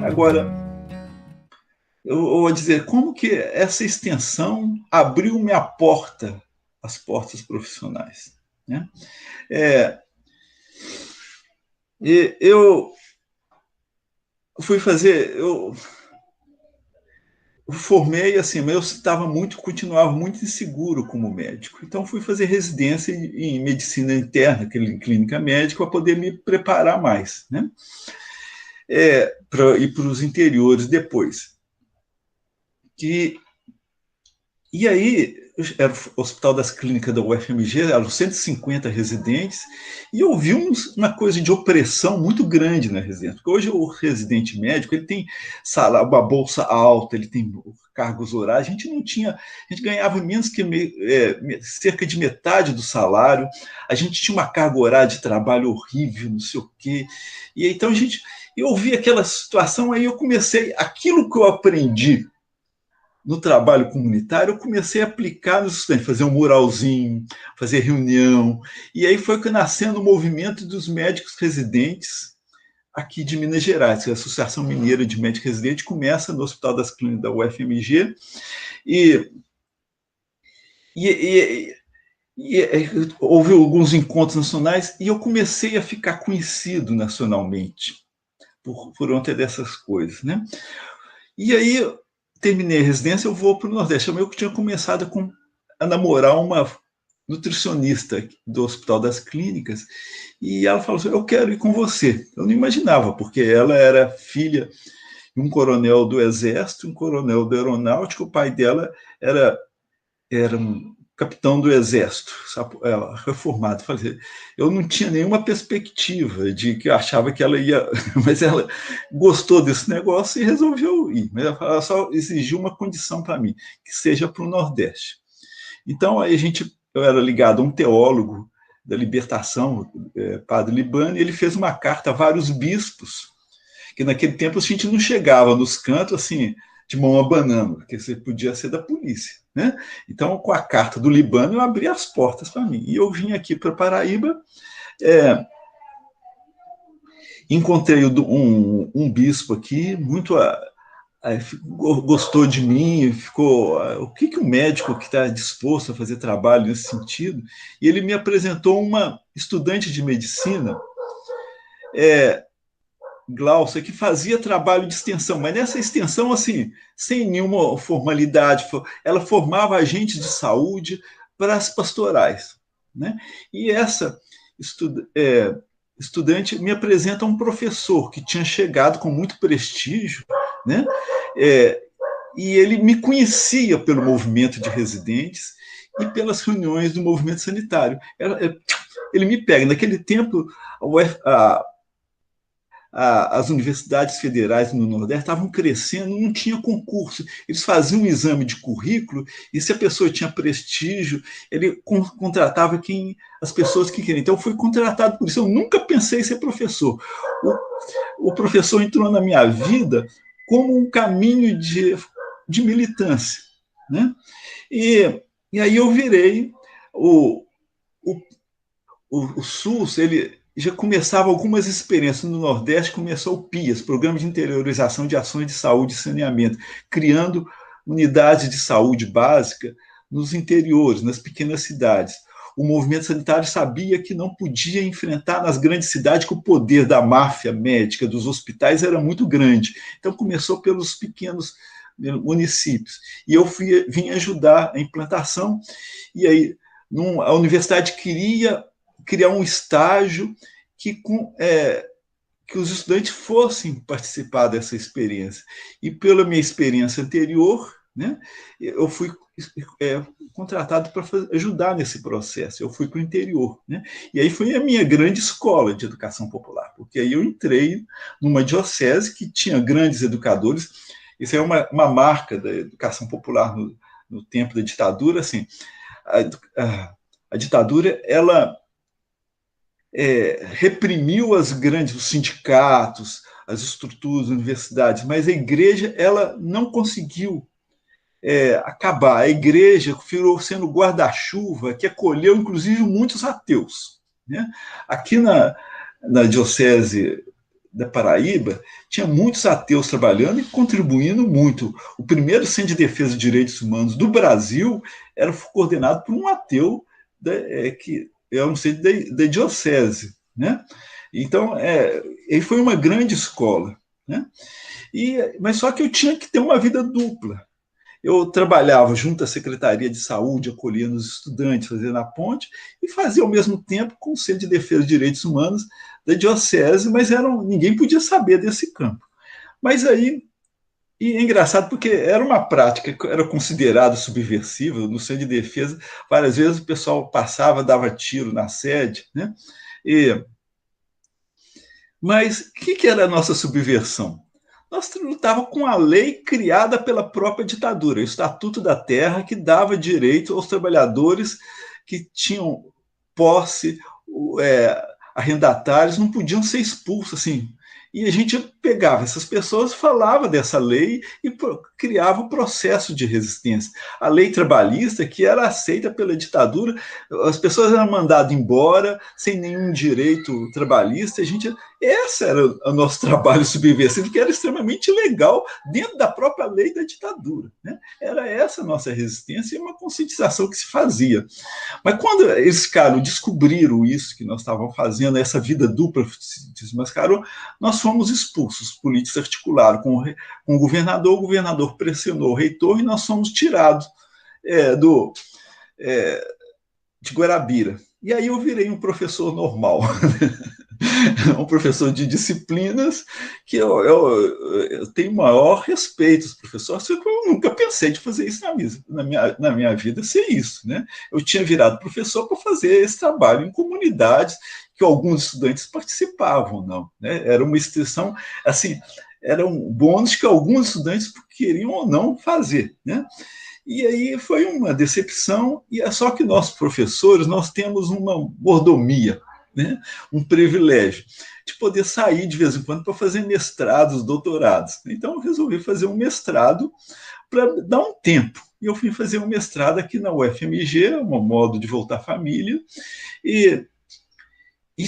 Agora, eu vou dizer, como que essa extensão abriu minha porta, as portas profissionais, né? Eu fui fazer, eu formei assim, mas eu continuava muito inseguro como médico. Então fui fazer residência em medicina interna, clínica médica, para poder me preparar mais, né? Para ir para os interiores depois. E aí, era o Hospital das Clínicas da UFMG, eram 150 residentes, e eu vi uma coisa de opressão muito grande na residência. Porque hoje o residente médico ele tem salário, uma bolsa alta, ele tem cargos horários, a gente não tinha, a gente ganhava menos que cerca de metade do salário, a gente tinha uma carga horária de trabalho horrível, não sei o quê. E então eu vi aquela situação, aí eu comecei, aquilo que eu aprendi no trabalho comunitário, eu comecei a aplicar nos estudantes, fazer um muralzinho, fazer reunião. E aí foi que nascendo o movimento dos médicos residentes aqui de Minas Gerais. A Associação Mineira de Médicos Residentes começa no Hospital das Clínicas da UFMG e, e, houve alguns encontros nacionais e eu comecei a ficar conhecido nacionalmente por conta dessas coisas, né? E aí terminei a residência, eu vou para o Nordeste. Eu tinha começado a namorar uma nutricionista do Hospital das Clínicas, e ela falou assim, eu quero ir com você. Eu não imaginava, porque ela era filha de um coronel do Exército, um coronel da Aeronáutica, o pai dela era um capitão do Exército, reformado. Eu não tinha nenhuma perspectiva de que eu achava que ela ia, mas ela gostou desse negócio e resolveu ir. Mas ela só exigiu uma condição para mim, que seja para o Nordeste. Então, aí eu era ligado a um teólogo da libertação, padre Libano, e ele fez uma carta a vários bispos, que naquele tempo a gente não chegava nos cantos assim, de mão abanando, porque você podia ser da polícia, né? Então, com a carta do Libano, eu abri as portas para mim. E eu vim aqui para Paraíba, encontrei um bispo aqui, gostou de mim, ficou. O que um médico que está disposto a fazer trabalho nesse sentido? E ele me apresentou uma estudante de medicina, Glaucia, que fazia trabalho de extensão, mas nessa extensão, assim, sem nenhuma formalidade, ela formava agentes de saúde para as pastorais, né? E essa estudante me apresenta um professor que tinha chegado com muito prestígio, né? E ele me conhecia pelo movimento de residentes e pelas reuniões do movimento sanitário. Ele me pega. Naquele tempo, as universidades federais no Nordeste estavam crescendo, não tinha concurso. Eles faziam um exame de currículo e, se a pessoa tinha prestígio, ele contratava as pessoas que queriam. Então, eu fui contratado por isso. Eu nunca pensei em ser professor. O professor entrou na minha vida como um caminho de militância, né? E aí eu virei o SUS, ele já começava algumas experiências no Nordeste, começou o PIAS, Programa de Interiorização de Ações de Saúde e Saneamento, criando unidades de saúde básica nos interiores, nas pequenas cidades. O movimento sanitário sabia que não podia enfrentar nas grandes cidades, que o poder da máfia médica, dos hospitais, era muito grande. Então, começou pelos pequenos municípios. E eu vim ajudar a implantação, e aí a universidade queria criar um estágio que os estudantes fossem participar dessa experiência. E pela minha experiência anterior, né, eu fui contratado para ajudar nesse processo. Eu fui para o interior, né? E aí foi a minha grande escola de educação popular, porque aí eu entrei numa diocese que tinha grandes educadores. Isso é uma marca da educação popular no tempo da ditadura, assim, a ditadura, ela reprimiu os sindicatos, as estruturas, as universidades, mas a igreja, ela não conseguiu acabar. A igreja virou sendo guarda-chuva que acolheu, inclusive, muitos ateus. Né? Aqui na Diocese da Paraíba, tinha muitos ateus trabalhando e contribuindo muito. O primeiro Centro de Defesa de Direitos Humanos do Brasil era coordenado por um ateu que é um centro da Diocese. Né? Então, ele foi uma grande escola. Né? Mas só que eu tinha que ter uma vida dupla. Eu trabalhava junto à Secretaria de Saúde, acolhendo os estudantes, fazendo a ponte, e fazia ao mesmo tempo com o Centro de Defesa de Direitos Humanos da Diocese, mas ninguém podia saber desse campo. Mas aí, e é engraçado porque era uma prática que era considerada subversiva no Centro de Defesa. Várias vezes o pessoal passava, dava tiro na sede, né? Mas o que era a nossa subversão? Nós lutávamos com a lei criada pela própria ditadura, o Estatuto da Terra, que dava direito aos trabalhadores que tinham posse, arrendatários, não podiam ser expulsos assim. E a gente pegava essas pessoas, falava dessa lei e criava um processo de resistência. A lei trabalhista, que era aceita pela ditadura, as pessoas eram mandadas embora sem nenhum direito trabalhista. Esse era o nosso trabalho subversivo, que era extremamente legal dentro da própria lei da ditadura. Né? Era essa a nossa resistência e uma conscientização que se fazia. Mas quando eles, descobriram isso que nós estávamos fazendo, essa vida dupla se desmascarou, nós fomos expulsos. Os políticos articularam com o governador pressionou o reitor e nós fomos tirados de Guarabira. E aí eu virei um professor normal. Um professor de disciplinas que eu tenho maior respeito aos professores, eu nunca pensei de fazer isso na minha vida, ser isso. Né? Eu tinha virado professor para fazer esse trabalho em comunidades que alguns estudantes participavam, não. Né? Era uma instituição, assim, era um bônus que alguns estudantes queriam ou não fazer. Né? E aí foi uma decepção, e é só que nós, professores, nós temos uma mordomia, né? Um privilégio de poder sair de vez em quando para fazer mestrados, doutorados. Então, eu resolvi fazer um mestrado para dar um tempo. E eu fui fazer um mestrado aqui na UFMG, um modo de voltar à família, e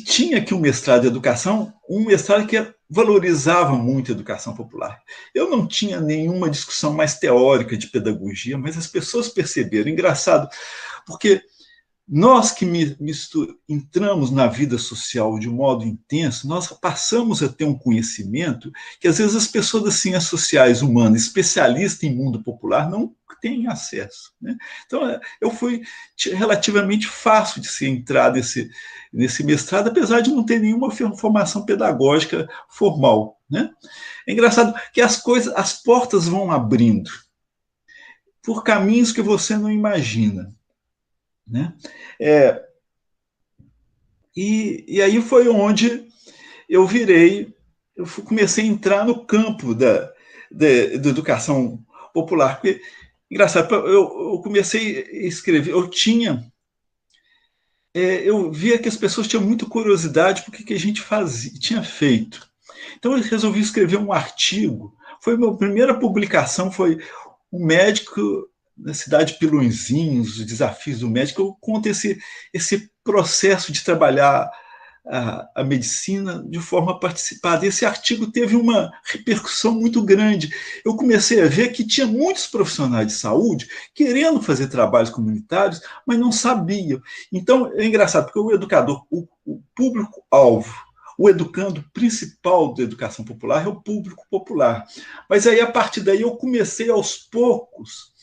tinha aqui um mestrado de educação, um mestrado que valorizava muito a educação popular. Eu não tinha nenhuma discussão mais teórica de pedagogia, mas as pessoas perceberam. Engraçado, porque nós que entramos na vida social de um modo intenso, nós passamos a ter um conhecimento que, às vezes, as pessoas das ciências sociais humanas, especialistas em mundo popular, não têm acesso. Né? Então, eu fui relativamente fácil de se entrar nesse mestrado, apesar de não ter nenhuma formação pedagógica formal. Né? É engraçado que as portas vão abrindo por caminhos que você não imagina. Né? E aí foi onde eu comecei a entrar no campo da educação popular. Porque, engraçado, eu comecei a escrever, eu via que as pessoas tinham muita curiosidade por que a gente tinha feito. Então eu resolvi escrever um artigo. Foi a minha primeira publicação, foi um médico na cidade de Pilõezinhos, os desafios do médico. Eu conto esse processo de trabalhar a medicina de forma participada. Esse artigo teve uma repercussão muito grande. Eu comecei a ver que tinha muitos profissionais de saúde querendo fazer trabalhos comunitários, mas não sabiam. Então, é engraçado, porque o educador, o público-alvo, o educando principal da educação popular é o público popular. Mas aí, a partir daí, eu comecei aos poucos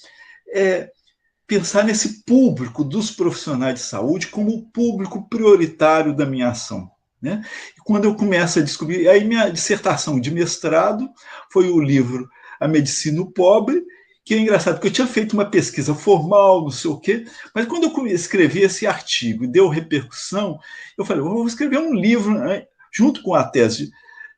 pensar nesse público dos profissionais de saúde como o público prioritário da minha ação. Né? E quando eu começo a descobrir, aí minha dissertação de mestrado foi o livro A Medicina o Pobre, que é engraçado, porque eu tinha feito uma pesquisa formal, não sei o quê, mas quando eu escrevi esse artigo e deu repercussão, eu falei, eu vou escrever um livro, né, junto com a tese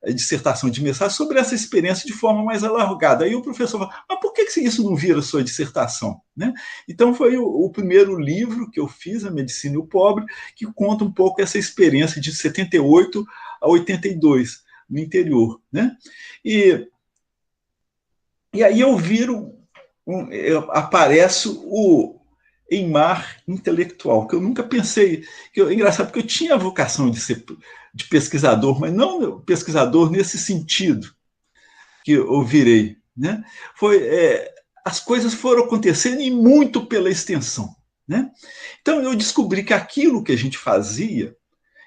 dissertação de mestrado sobre essa experiência de forma mais alargada. Aí o professor falou, mas por que isso não vira sua dissertação? Né? Então foi o primeiro livro que eu fiz, A Medicina e o Pobre, que conta um pouco essa experiência de 78 a 82 no interior. Né? E aí eu viro, aparece o Eimar intelectual, que eu nunca pensei, é engraçado, porque eu tinha a vocação de ser de pesquisador, mas não pesquisador nesse sentido que eu virei. Né? As coisas foram acontecendo e muito pela extensão. Né? Então eu descobri que aquilo que a gente fazia,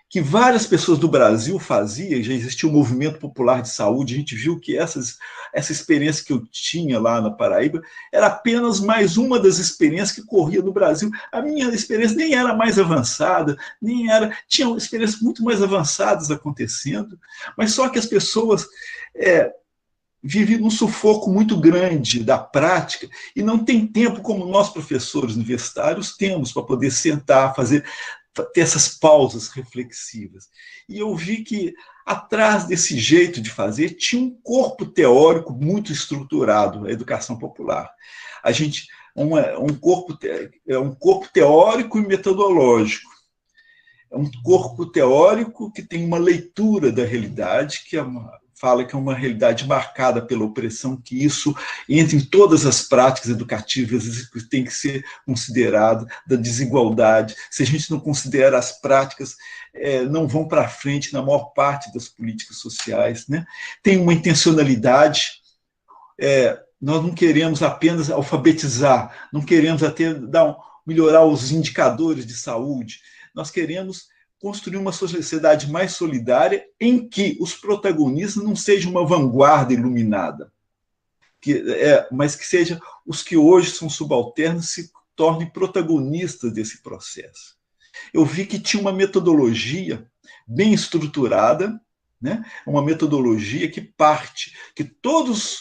que várias pessoas do Brasil faziam, já existia um movimento popular de saúde, a gente viu que essa experiência que eu tinha lá na Paraíba era apenas mais uma das experiências que corria no Brasil. A minha experiência nem era mais avançada, tinham experiências muito mais avançadas acontecendo, mas só que as pessoas vivem num sufoco muito grande da prática e não tem tempo, como nós, professores universitários, temos para poder sentar, ter essas pausas reflexivas. E eu vi que atrás desse jeito de fazer tinha um corpo teórico muito estruturado, a educação popular. A gente um corpo teórico e metodológico. É um corpo teórico que tem uma leitura da realidade, fala que é uma realidade marcada pela opressão, que isso entra em todas as práticas educativas, tem que ser considerado, da desigualdade. Se a gente não considera as práticas, não vão para frente na maior parte das políticas sociais. Né? Tem uma intencionalidade, nós não queremos apenas alfabetizar, não queremos até melhorar os indicadores de saúde, nós queremos construir uma sociedade mais solidária em que os protagonistas não sejam uma vanguarda iluminada, mas que sejam os que hoje são subalternos se tornem protagonistas desse processo. Eu vi que tinha uma metodologia bem estruturada, né? Uma metodologia que todas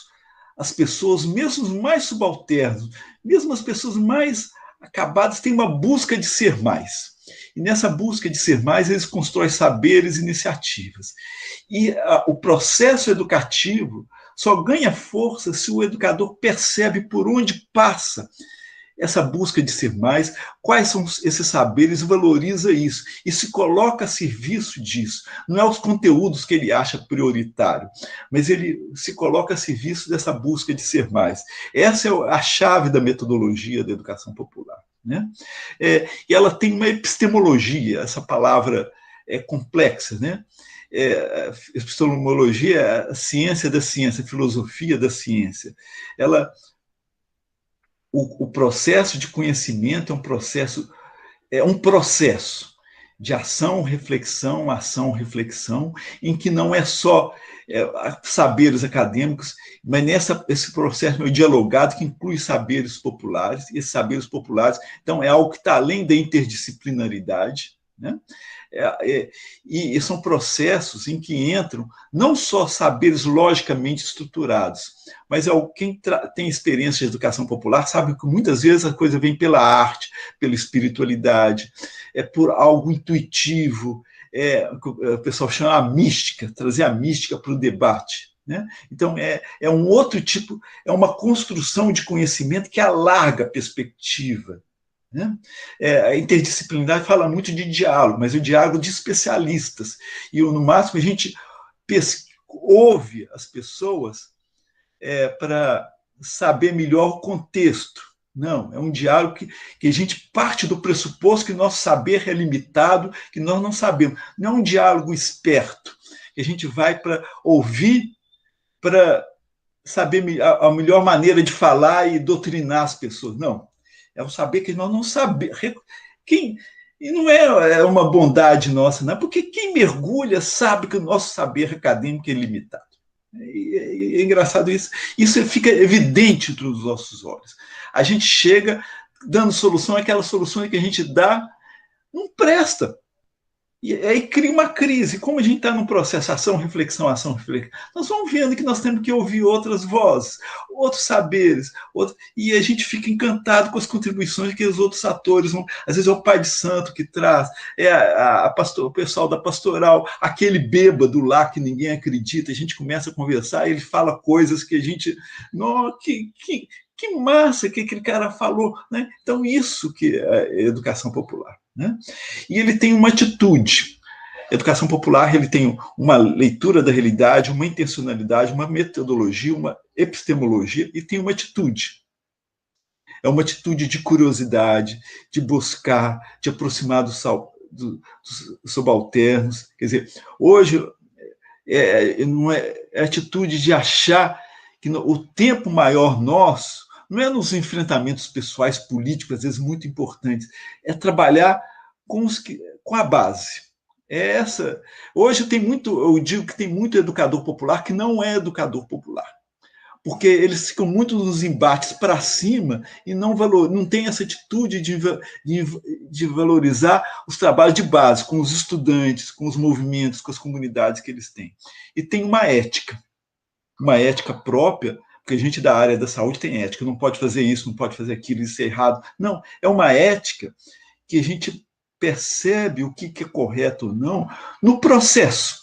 as pessoas, mesmo os mais subalternos, mesmo as pessoas mais acabadas, têm uma busca de ser mais. E nessa busca de ser mais, eles constroem saberes e iniciativas. E o processo educativo só ganha força se o educador percebe por onde passa essa busca de ser mais, quais são esses saberes, valoriza isso e se coloca a serviço disso. Não é os conteúdos que ele acha prioritário, mas ele se coloca a serviço dessa busca de ser mais. Essa é a chave da metodologia da educação popular. Né? E ela tem uma epistemologia, essa palavra é complexa, né? Epistemologia é a ciência da ciência, a filosofia da ciência. O processo de conhecimento é um processo de ação, reflexão, em que não é só saberes acadêmicos, mas esse processo meio dialogado que inclui saberes populares, e esses saberes populares, então, é algo que está além da interdisciplinaridade, né? E são processos em que entram não só saberes logicamente estruturados, mas quem tem experiência de educação popular sabe que muitas vezes a coisa vem pela arte, pela espiritualidade, por algo intuitivo, o pessoal chama a mística, trazer a mística para o debate. Né? Então, é um outro tipo, é uma construção de conhecimento que alarga a perspectiva. Né? A interdisciplinaridade fala muito de diálogo, mas o diálogo de especialistas. E, no máximo, a gente ouve as pessoas para saber melhor o contexto. Não, é um diálogo que a gente parte do pressuposto que nosso saber é limitado, que nós não sabemos. Não é um diálogo esperto, que a gente vai para ouvir, para saber a melhor maneira de falar e doutrinar as pessoas. Não. É um saber que nós não sabemos. E não é uma bondade nossa, não, porque quem mergulha sabe que o nosso saber acadêmico é limitado. É engraçado isso. Isso fica evidente entre os nossos olhos. A gente chega dando solução, aquela solução que a gente dá não presta. E aí cria uma crise. Como a gente está num processo ação, reflexão, nós vamos vendo que nós temos que ouvir outras vozes, outros saberes, e a gente fica encantado com as contribuições que os outros atores vão. Às vezes é o pai de santo que traz, é o pessoal da pastoral, aquele bêbado lá que ninguém acredita, a gente começa a conversar, ele fala coisas que a gente. Não, que massa que aquele cara falou. Né? Então, isso que é educação popular. Né? E ele tem uma atitude. Educação popular, ele tem uma leitura da realidade, uma intencionalidade, uma metodologia, uma epistemologia e tem uma atitude. É uma atitude de curiosidade, de buscar, de aproximar dos subalternos. Quer dizer, hoje não é atitude de achar que o tempo maior nosso não é nos enfrentamentos pessoais, políticos, às vezes muito importantes, é trabalhar com a base. É essa. Hoje eu digo que tem muito educador popular que não é educador popular, porque eles ficam muito nos embates para cima e não tem essa atitude de valorizar os trabalhos de base, com os estudantes, com os movimentos, com as comunidades que eles têm. E tem uma ética própria, porque a gente da área da saúde tem ética, não pode fazer isso, não pode fazer aquilo, isso é errado. Não, é uma ética que a gente percebe o que é correto ou não no processo.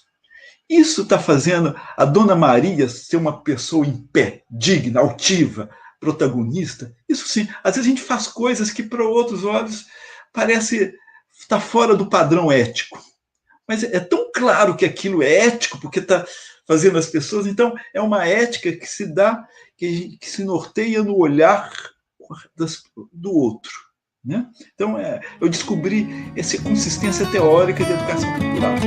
Isso está fazendo a Dona Maria ser uma pessoa em pé, digna, altiva, protagonista. Isso sim, às vezes a gente faz coisas que para outros olhos parece estar fora do padrão ético. Mas é tão claro que aquilo é ético, porque está fazendo as pessoas. Então, é uma ética que se dá, que se norteia no olhar do outro. Né? Então, eu descobri essa consistência teórica da educação popular.